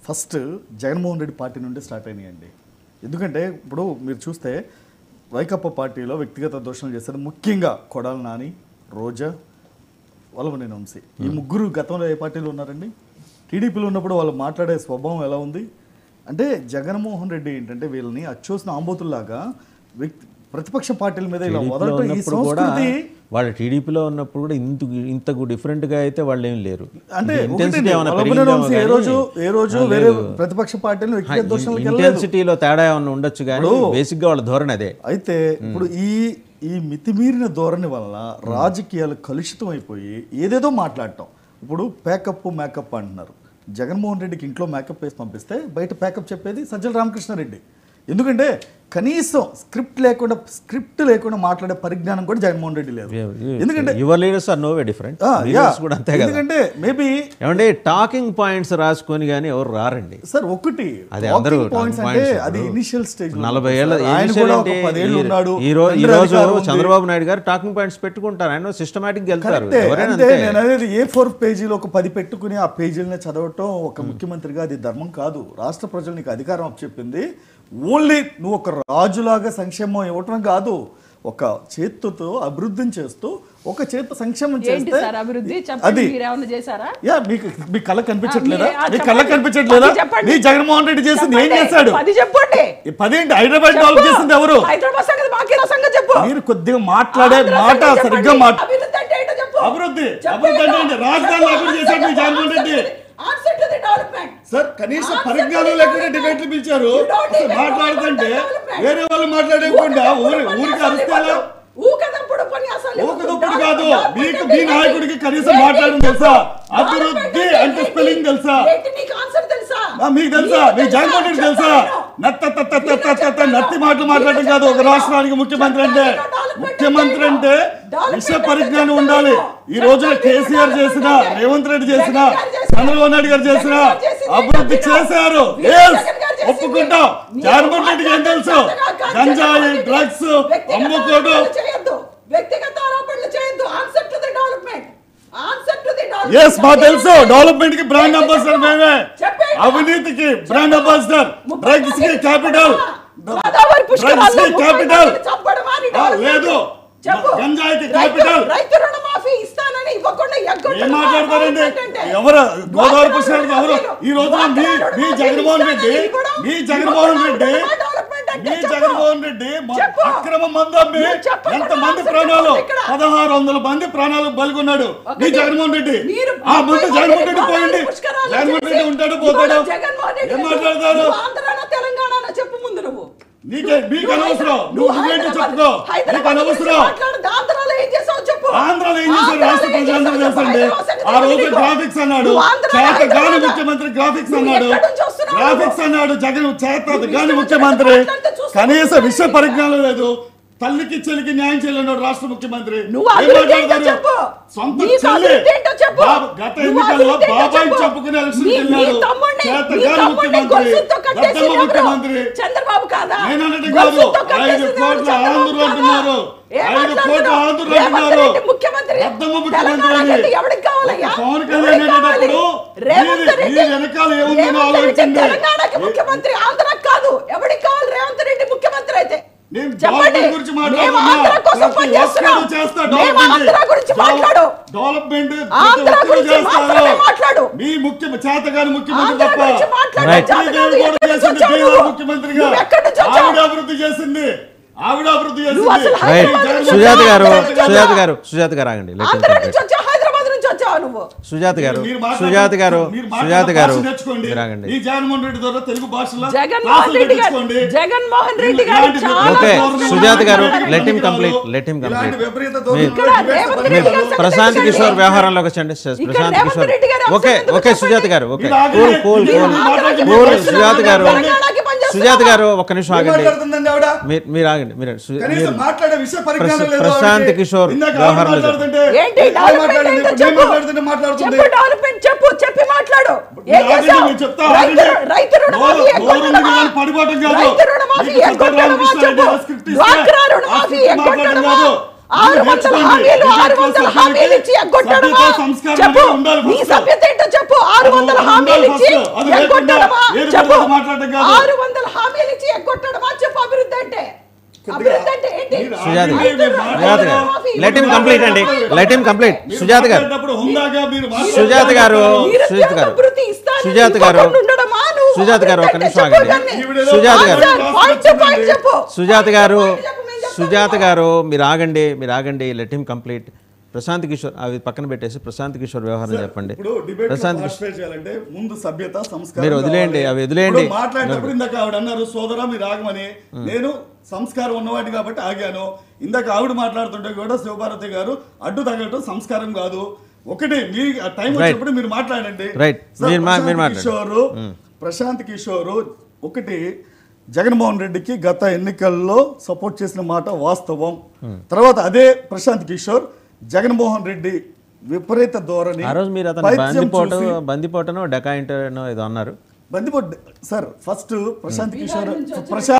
First Jaganmohan Reddy party నుండి start అయినాయండి. ఎందుకంటే ఇప్పుడు మీరు చూస్తే వైకాపా పార్టీలో వ్యక్తిగత దోషణలు చేశారు. ముఖ్యంగా కొడాలి నాని, రోజా, వల్లభనేని వంశీ, ఈ ముగ్గురు గతంలో ఏ పార్టీలో ఉన్నారండి? టీడీపీలో ఉన్నప్పుడు వాళ్ళు మాట్లాడే స్వభావం ఎలా ఉంది అంటే జగన్మోహన్ రెడ్డి ఏంటంటే వీళ్ళని అచ్చోసిన ఆంబోతుల్లాగా ప్రతిపక్ష పార్టీల మీద ఇలా వదలటం ఈ సంస్కృతి. వాళ్ళు టీడీపీలో ఉన్నప్పుడు కూడా ఇంత డిఫరెంట్ గా అయితే వాళ్ళు ఏం లేరు. అంటే ఏ రోజు వేరే ప్రతిపక్ష పార్టీలు ఇంటెన్సిటీలో తేడా ఏమన్నా ఉండొచ్చు కానీ బేసిక్ గా వాళ్ళ ధోరణి అదే. అయితే ఇప్పుడు ఈ మితిమీరిన ధోరణి వల్ల రాజకీయాలు కలుషితం అయిపోయి ఏదేదో మాట్లాడటం. ఇప్పుడు మేకప్ అంటున్నారు. జగన్మోహన్ రెడ్డికి ఇంట్లో మేకప్ వేసి పంపిస్తే బయట ప్యాకప్ చెప్పేది సజ్జల రామకృష్ణారెడ్డి. ఎందుకంటే కనీసం స్క్రిప్ట్ లేకుండా మాట్లాడే పరిజ్ఞానం కూడా జగన్మోహన్ రెడ్డి లేదు. ఎందుకంటే your leaders are no way different. కూడా అంతే కదా. ఎందుకంటే మేబీ ఏమంటే టాకింగ్ పాయింట్స్ రాసుకొని కానీ ఎవరు రారండి సార్. ఒకటి అది అందరూ అది ఇనిషియల్ స్టేజ్ 40 ఏళ్ళ ఈ రోజు చంద్రబాబు నాయుడు గారు టాకింగ్ పాయింట్స్ పెట్టుకుంటారు. ఆయన సిస్టమాటిక్ వెళ్తారు. నేను అనేది A4 పేజీలో ఒక 10 పెట్టుకుని ఆ పేజీలనే చదవటం ఒక ముఖ్యమంత్రిగా అది ధర్మం కాదు. రాష్ట్ర ప్రజలు నీకు అధికారం చెప్పింది ఓన్లీ నువ్వు ఒక రాజులాగా సంక్షేమం ఇవ్వటం కాదు, ఒక చేతితో అభివృద్ధిని చేస్తూ ఒక చేతి సంక్షేమం చేస్తే అది మీ కళ్ళ కనిపించట్లేదా? మీ కళ్ళ కనిపించట్లేదా? మీ జగన్మోహన్ రెడ్డి చేసింది ఏం చేశాడు? 10 ఏంటి? హైదరాబాద్ డెవలప్ చేసింది ఎవరు? మీరు కొద్దిగా మాట్లాడే మాట సరిగ్గా అభివృద్ధి అంటే రాజధాని అభివృద్ధి చేశాడు మీ జగన్మోహన్ రెడ్డి. సార్ కనీసం పరిజ్ఞానం లేకుండా డిబేట్లు పిలిచారు. మాట్లాడుతుంటే వేరే వాళ్ళు మాట్లాడకుండా ఊరికి అరుస్తారా? ఊకదప్పుడు కాదు. మీకు మీ నాయకుడికి కనీసం మాట్లాడడం తెలుసా? అభివృద్ధి అంటే స్పెల్లింగ్ తెలుసా? మీకు తెలుసా? మీ జగన్మోహన్ రెడ్డి తెలుసా? నత్తి మాటలు మాట్లాడడం కాదు. ఒక రాష్ట్రానికి ముఖ్యమంత్రి అంటే విషయ పరిజ్ఞానం ఉండాలి. ఈ రోజున కేసీఆర్ చేసిన, రేవంత్ రెడ్డి చేసిన, చంద్రబాబు నాయుడు గారు చేసిన అభివృద్ధి చేశారు. ఒప్పుకుంటాం. జగన్మోహన్ రెడ్డికి ఏం తెలుసు? గంజాయి, డ్రగ్స్ అమ్ముకోడు. మాకు తెలుసు. డెవలప్మెంట్ కి బ్రాండ్ అంబాసిడర్ మేమే, అవినీతికి బ్రాండ్ అంబాసిడర్, డ్రగ్స్ కి క్యాపిటల్ లేదు, గంజాయికి క్యాపిటల్. ఏం మాట్లాడతారండి? ఎవరు గోదావరి పుష్కరానికి ఎవరు? ఈ రోజున మీ జగన్మోహన్ రెడ్డి అక్రమ మందు అమ్మి ఎంతమంది ప్రాణాలు, 1600 మంది ప్రాణాలు బలిగొన్నాడు మీ జగన్మోహన్ రెడ్డి. ఆ ముందు జగన్మోహన్ రెడ్డి పోయింది. జగన్మోహన్ రెడ్డి ఉంటాడు పోతాడు. ఏం మాట్లాడతారు? మీకు అనవసరం. నువ్వేంటో చెప్పుకో. నీకు అనవసరం. ఆంధ్రాలో ఏం చేశారు రాష్ట్ర ప్రజలందరూ తెలుసండి. ఆ రోజు గ్రాఫిక్స్ అన్నాడు, చేతగాని ముఖ్యమంత్రి గ్రాఫిక్స్ అన్నాడు జగన్. చేతగాని ముఖ్యమంత్రి, కనీస విషయ పరిజ్ఞానం లేదు. తల్లికి చెల్లికి న్యాయం చేయలేడు రాష్ట్ర ముఖ్యమంత్రి. సొంత చెల్లి గత ఎన్నికల్లో బాబాయి చెప్పుకుని ఎలక్షన్ వెళ్ళాడు. చేతగాని ముఖ్యమంత్రి, గద్దమ్మ ముఖ్యమంత్రి. నేనన్నట్టు కాదు. 5 కోట్ల ఆంధ్రులు అంటున్నారు. 5 కోట్ల ఆంధ్రులు అంటున్నారు. గద్దమ్మ ముఖ్యమంత్రి అని. పవన్ కళ్యాణ్ అనేటప్పుడు మీ వెనకాల ఏముందని ఆలోచించండి. గురించి మాట్లాడు. మీ చేతగాని ముఖ్యమంత్రి తప్ప ముఖ్యమంత్రిగా ఆవిడ అభివృద్ధి చేసింది. సుజాత గారు ఆగండి. Sujatha garu let him complete. Prashant Kishor వ్యవహారంలోకి వచ్చండి. ప్రశాంత్ కిషోర్ ఓకే సుజాత గారు ఓకే సుజాత గారు ఒక్క నిమిషం ఆగండి. మీరు ఆగండి. ప్రశాంత్ కిషోర్ వ్యవహారంలో 600 హామీలు 600 హామీలు ఇచ్చి ఎగ్గొట్టడమా చెప్పు నీ సభ్యత ఏంటో చెప్పు 600 హామీలు ఇచ్చి ఎగ్గొట్టడమా చెప్పు 600 హామీలు ఇచ్చి ఎగ్గొట్టడమా చెప్పు అభివృద్ధి అంటే సుజాత లెట్ హిమ్ కంప్లీట్ అండి లెట్ హిమ్ కంప్లీట్ సుజాత గారు సుజాత గారు సుజాత గారు సుజాత గారు ఒక నిమిషం ఆగండి సుజాత గారు సుజాత గారు మీరు ఆగండి let him complete Prashant Kishor అవి పక్కన పెట్టేసి ప్రశాంత్ కిషోర్ వ్యవహారం చెప్పండి ప్రశాంత్ ముందు సభ్యత సంస్కారం మీరు వదిలేయండి అవి వదిలేయండి మాట్లాడేటప్పుడు ఇందాక ఆవిడ అన్నారు సోదరా మీరు ఆగమని నేను సంస్కారం ఉన్నవాడి కాబట్టి ఆగాను ఇందాక ఆవిడ మాట్లాడుతుంటే కూడా శివభారతి గారు అడ్డు తగ్గటం సంస్కారం కాదు ఒకటి మీ టైం వచ్చినప్పుడు మీరు మాట్లాడండి ప్రశాంత్ కిషోర్ ఒకటి జగన్మోహన్ రెడ్డికి గత ఎన్నికల్లో సపోర్ట్ చేసిన మాట వాస్తవం తర్వాత అదే ప్రశాంత్ కిషోర్ జగన్మోహన్ రెడ్డి విపరీత ధోరణి ఆ రోజు మీరు అతను బందిపోటనో డెకాయింటనో ఏదో అన్నారు బందిపోట్ సార్ ఫస్ట్ ప్రశాంత్ కిషోర్